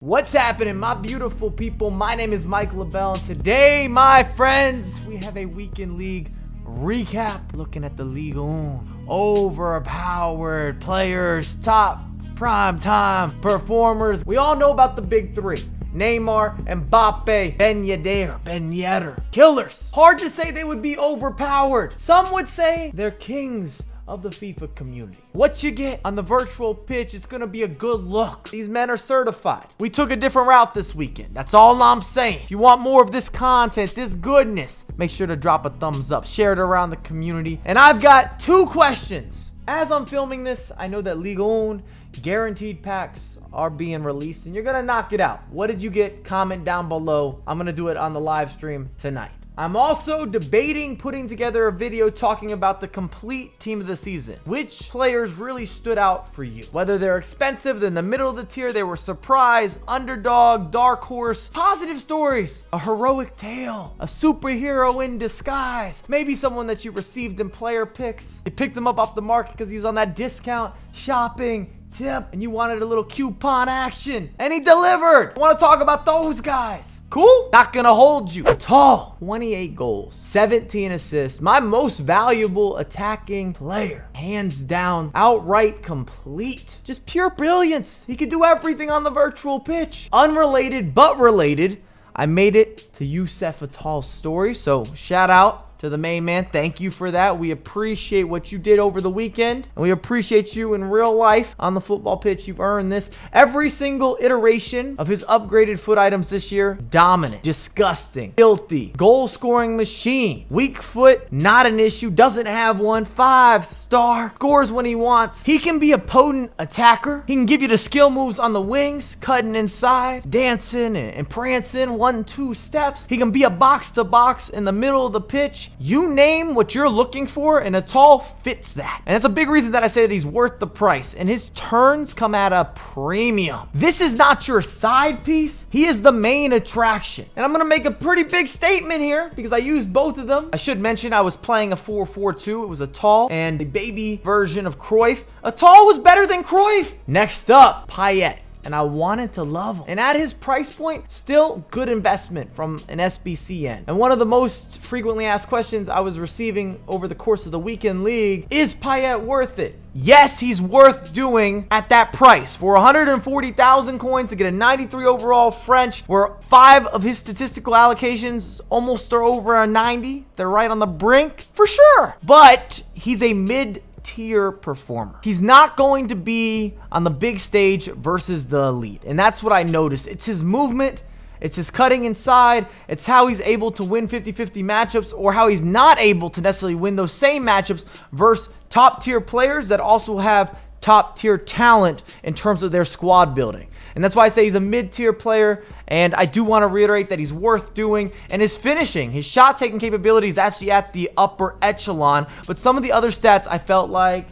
What's happening, my beautiful people? My name is Mike LaBelle, and today, my friends, we have a weekend league recap looking at the Ligue 1. Overpowered players, top prime time performers. We all know about the big three: Neymar, Mbappe, Ben Yedder. Killers. Hard to say they would be overpowered. Some would say they're kings of the FIFA community. What you get on the virtual pitch is gonna be a good look. These men are certified. We took a different route this weekend. That's all I'm saying. If you want more of this content, this goodness, make sure to drop a thumbs up, share it around the community. And I've got two questions. As I'm filming this, I know that Ligue 1 guaranteed packs are being released and you're gonna knock it out. What did you get? Comment down below. I'm gonna do it on the live stream tonight. I'm also debating putting together a video talking about the complete team of the season. Which players really stood out for you? Whether they're expensive, they're in the middle of the tier, they were surprise, underdog, dark horse, positive stories, a heroic tale, a superhero in disguise, maybe someone that you received in player picks. You picked them up off the market because he was on that discount shopping tip and you wanted a little coupon action and he delivered. I want to talk about those guys. Cool? Not gonna hold you. Tall, 28 goals, 17 assists, my most valuable attacking player. Hands down, outright complete. Just pure brilliance. He could do everything on the virtual pitch. Unrelated, but related, I made it to Youssef Attal's story, so shout out to the main man. Thank you for that. We appreciate what you did over the weekend, and we appreciate you in real life on the football pitch. You've earned this. Every single iteration of his upgraded FUT items this year, dominant, disgusting, filthy, goal scoring machine. Weak foot, not an issue, doesn't have one. 5-star, scores when he wants. He can be a potent attacker. He can give you the skill moves on the wings, cutting inside, dancing and prancing, 1-2 steps. He can be a box to box in the middle of the pitch. You name what you're looking for, and Attal fits that. And that's a big reason that I say that he's worth the price. And his turns come at a premium. This is not your side piece. He is the main attraction. And I'm going to make a pretty big statement here because I used both of them. I should mention I was playing a 4-4-2. It was Attal and the baby version of Cruyff. Attal was better than Cruyff. Next up, Payet. And I wanted to love him. And at his price point, still good investment from an SBC end. And one of the most frequently asked questions I was receiving over the course of the weekend league is Payet worth it? Yes, he's worth doing at that price. For 140,000 coins to get a 93 overall French, where 5 of his statistical allocations almost are over a 90. They're right on the brink, for sure. But he's a mid-tier performer. He's not going to be on the big stage versus the elite, and that's what I noticed. It's his movement, it's his cutting inside, it's how he's able to win 50-50 matchups, or how he's not able to necessarily win those same matchups versus top tier players that also have top tier talent in terms of their squad building. And that's why I say he's a mid-tier player, and I do want to reiterate that he's worth doing. And his finishing, his shot-taking capability is actually at the upper echelon, but some of the other stats I felt like,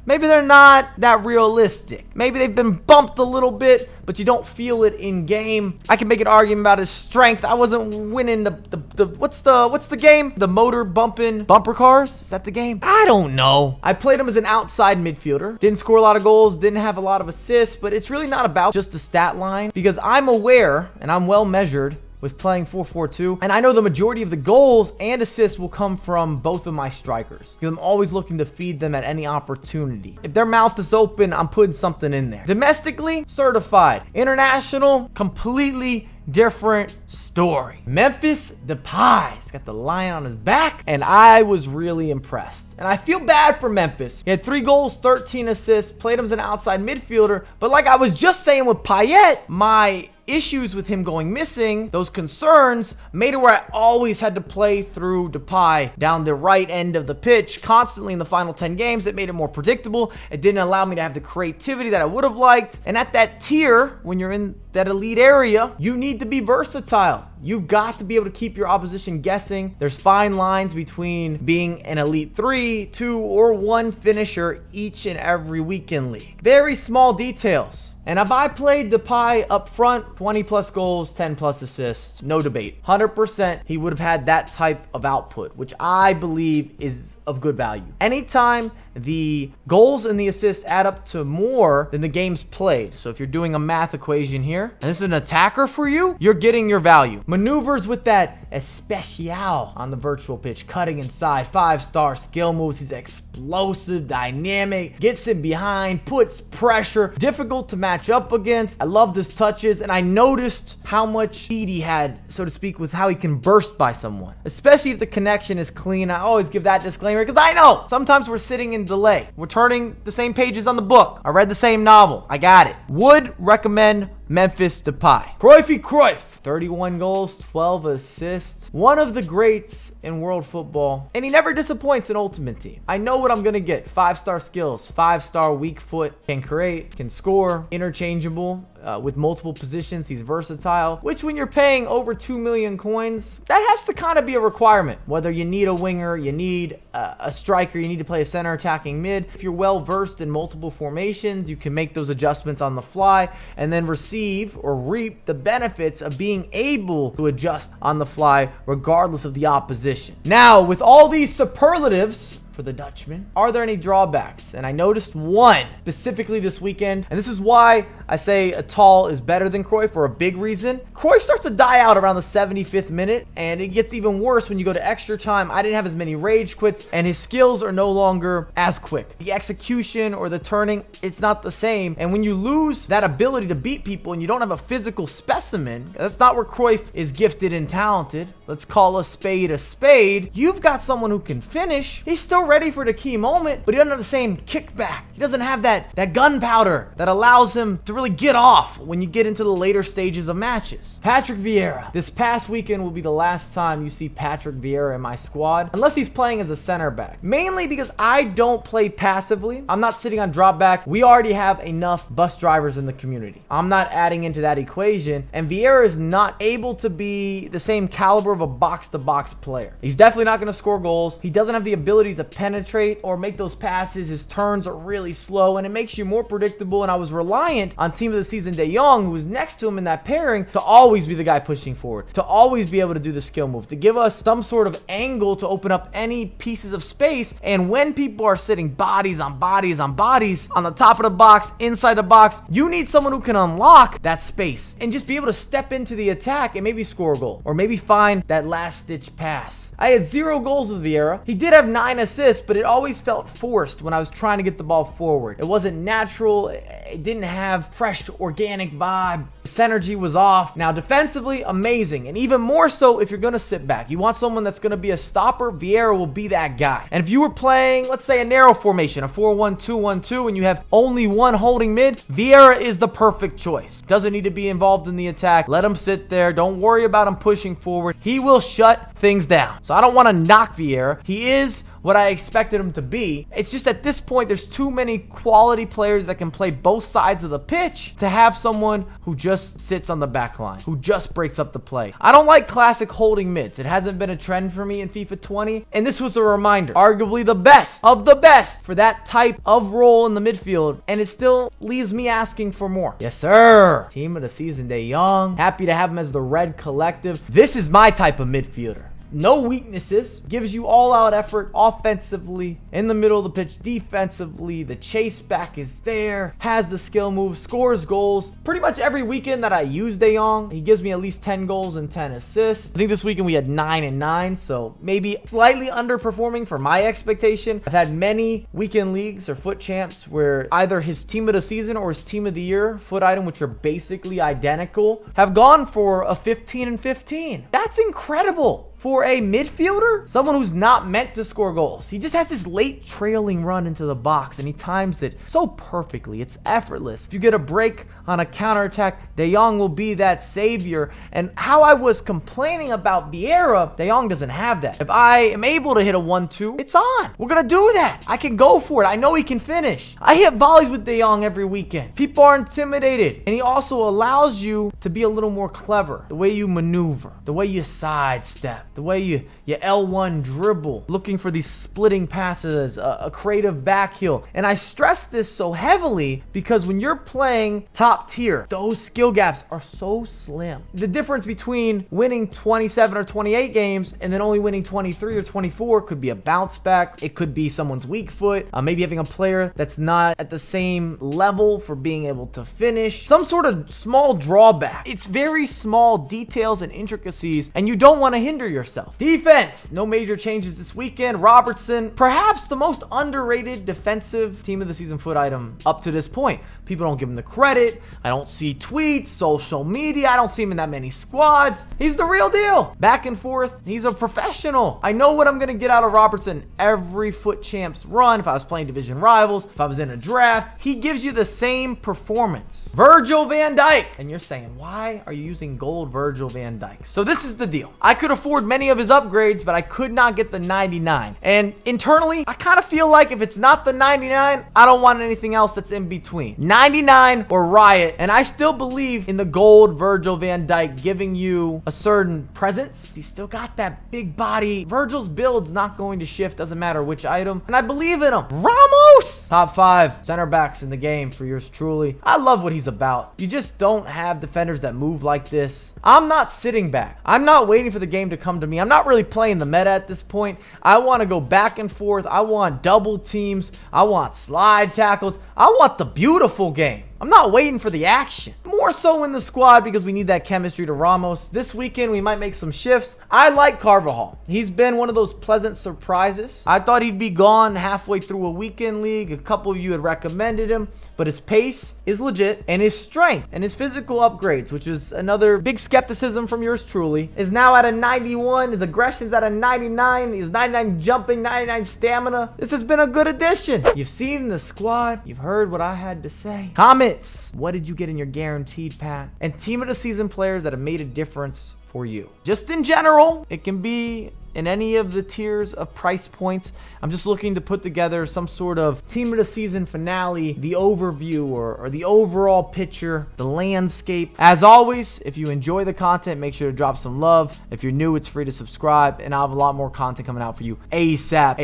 maybe they're not that realistic. Maybe they've been bumped a little bit, but you don't feel it in game. I can make an argument about his strength. I wasn't winning what's the game? The motor bumping bumper cars? Is that the game? I don't know. I played him as an outside midfielder. Didn't score a lot of goals, didn't have a lot of assists, but it's really not about just the stat line, because I'm aware and I'm well measured with playing 4-4-2, and I know the majority of the goals and assists will come from both of my strikers, because I'm always looking to feed them at any opportunity. If their mouth is open, I'm putting something in there. Domestically, certified. International, completely different story. Memphis Depay's got the lion on his back, and I was really impressed. And I feel bad for Memphis. He had 3 goals, 13 assists, played him as an outside midfielder, but like I was just saying with Payet, my issues with him going missing, those concerns, made it where I always had to play through Depay down the right end of the pitch constantly in the final 10 games. It made it more predictable. It didn't allow me to have the creativity that I would have liked. And at that tier, when you're in that elite area, you need to be versatile. You've got to be able to keep your opposition guessing. There's fine lines between being an elite 3, 2, or 1 finisher each and every weekend league. Very small details. And if I played Depay up front, 20 plus goals, 10 plus assists, no debate. 100% he would have had that type of output, which I believe is of good value. Anytime the goals and the assists add up to more than the games played. So if you're doing a math equation here, player, and this is an attacker for you, you're getting your value. Maneuvers with that especial on the virtual pitch, cutting inside, 5-star skill moves. He's explosive, dynamic, gets in behind, puts pressure, difficult to match up against. I loved his touches, and I noticed how much speed he had, so to speak, with how he can burst by someone, especially if the connection is clean. I always give that disclaimer because I know sometimes we're sitting in delay. We're turning the same pages on the book. I read the same novel. I got it. Would recommend Memphis Depay. Cruyff, 31 goals, 12 assists. One of the greats in world football, and he never disappoints in Ultimate Team. I know what I'm gonna get. 5-star skills, 5-star weak foot, can create, can score, interchangeable with multiple positions. He's versatile, which when you're paying over 2 million coins, that has to kind of be a requirement. Whether you need a winger, you need a striker, you need to play a center attacking mid. If you're well versed in multiple formations, you can make those adjustments on the fly and then receive or reap the benefits of being able to adjust on the fly regardless of the opposition. Now, with all these superlatives for the Dutchman, are there any drawbacks? And I noticed one specifically this weekend, and this is why I say a tall is better than Cruyff for a big reason. Cruyff starts to die out around the 75th minute, and it gets even worse when you go to extra time. I didn't have as many rage quits, and his skills are no longer as quick. The execution or the turning, it's not the same. And when you lose that ability to beat people and you don't have a physical specimen, that's not where Cruyff is gifted and talented. Let's call a spade a spade. You've got someone who can finish. He's still ready for the key moment, but he doesn't have the same kickback. He doesn't have that gunpowder that allows him to really get off when you get into the later stages of matches. Patrick Vieira. This past weekend will be the last time you see Patrick Vieira in my squad, unless he's playing as a center back. Mainly because I don't play passively. I'm not sitting on drop back. We already have enough bus drivers in the community. I'm not adding into that equation, and Vieira is not able to be the same caliber of a box-to-box player. He's definitely not going to score goals. He doesn't have the ability to penetrate or make those passes. His turns are really slow, and it makes you more predictable. And I was reliant on Team of the Season De Jong, who was next to him in that pairing, to always be the guy pushing forward, to always be able to do the skill move, to give us some sort of angle to open up any pieces of space. And when people are sitting bodies on bodies on bodies on the top of the box, inside the box, you need someone who can unlock that space and just be able to step into the attack and maybe score a goal or maybe find that last ditch pass. I had 0 goals with Vieira. He did have 9 assists, but it always felt forced when I was trying to get the ball forward. It wasn't natural. It didn't have fresh, organic vibe. The synergy was off. Now, defensively, amazing. And even more so if you're going to sit back. You want someone that's going to be a stopper. Vieira will be that guy. And if you were playing, let's say, a narrow formation, a 4-1-2-1-2, and you have only one holding mid, Vieira is the perfect choice. Doesn't need to be involved in the attack. Let him sit there. Don't worry about him pushing forward. He will shut things down. So I don't want to knock Vieira. He is what I expected him to be. It's just at this point, there's too many quality players that can play both sides of the pitch to have someone who just sits on the back line, who just breaks up the play. I don't like classic holding mids. It hasn't been a trend for me in FIFA 20, and this was a reminder. Arguably the best of the best for that type of role in the midfield, and it still leaves me asking for more. Yes, sir. Team of the Season De Jong. Happy to have him as the Red Collective. This is my type of midfielder. No weaknesses, gives you all-out effort offensively, in the middle of the pitch defensively. The chase back is there, has the skill move, scores goals. Pretty much every weekend that I use De Jong, he gives me at least 10 goals and 10 assists. I think this weekend we had 9 and 9, so maybe slightly underperforming for my expectation. I've had many weekend leagues or FUT Champs where either his team of the season or his team of the year FUT item, which are basically identical, have gone for a 15 and 15. That's incredible. For a midfielder, someone who's not meant to score goals. He just has this late trailing run into the box and he times it so perfectly. It's effortless. If you get a break on a counterattack, De Jong will be that savior. And how I was complaining about Vieira, De Jong doesn't have that. If I am able to hit a 1-2, it's on. We're going to do that. I can go for it. I know he can finish. I hit volleys with De Jong every weekend. People are intimidated. And he also allows you to be a little more clever. The way you maneuver, the way you sidestep. The way you L1 dribble, looking for these splitting passes, a creative back heel. And I stress this so heavily because when you're playing top tier, those skill gaps are so slim. The difference between winning 27 or 28 games and then only winning 23 or 24 could be a bounce back. It could be someone's weak foot, maybe having a player that's not at the same level for being able to finish, some sort of small drawback. It's very small details and intricacies, and you don't want to hinder yourself. Defense, no major changes this weekend. Robertson, perhaps the most underrated defensive team of the season FUT item up to this point. People don't give him the credit. I don't see tweets, social media. I don't see him in that many squads. He's the real deal. Back and forth. He's a professional. I know what I'm going to get out of Robertson every FUT Champs run. If I was playing division rivals, if I was in a draft, he gives you the same performance. Virgil van Dijk. And you're saying, why are you using gold Virgil van Dijk? So this is the deal. I could afford many of his upgrades, but I could not get the 99. And internally, I kind of feel like if it's not the 99, I don't want anything else that's in between. 99 or Riot. And I still believe in the gold Virgil van Dijk giving you a certain presence. He's still got that big body. Virgil's build's not going to shift, doesn't matter which item. And I believe in him. Ramos! Top 5 center backs in the game for yours truly. I love what he's about. You just don't have defenders that move like this. I'm not sitting back. I'm not waiting for the game to come to me. I'm not really playing the meta at this point. I want to go back and forth. I want double teams. I want slide tackles. I want the beautiful game. I'm not waiting for the action. More so in the squad because we need that chemistry to Ramos. This weekend, we might make some shifts. I like Carvajal. He's been one of those pleasant surprises. I thought he'd be gone halfway through a weekend league. A couple of you had recommended him, but his pace is legit, and his strength and his physical upgrades, which is another big skepticism from yours truly, is now at a 91. His aggression's at a 99. He's 99 jumping, 99 stamina. This has been a good addition. You've seen the squad. You've heard what I had to say. Comment. What did you get in your guaranteed pack? And team of the season players that have made a difference for you. Just in general, it can be in any of the tiers of price points. I'm just looking to put together some sort of team of the season finale, the overview or the overall picture, the landscape. As always, if you enjoy the content, make sure to drop some love. If you're new, it's free to subscribe, and I'll have a lot more content coming out for you ASAP.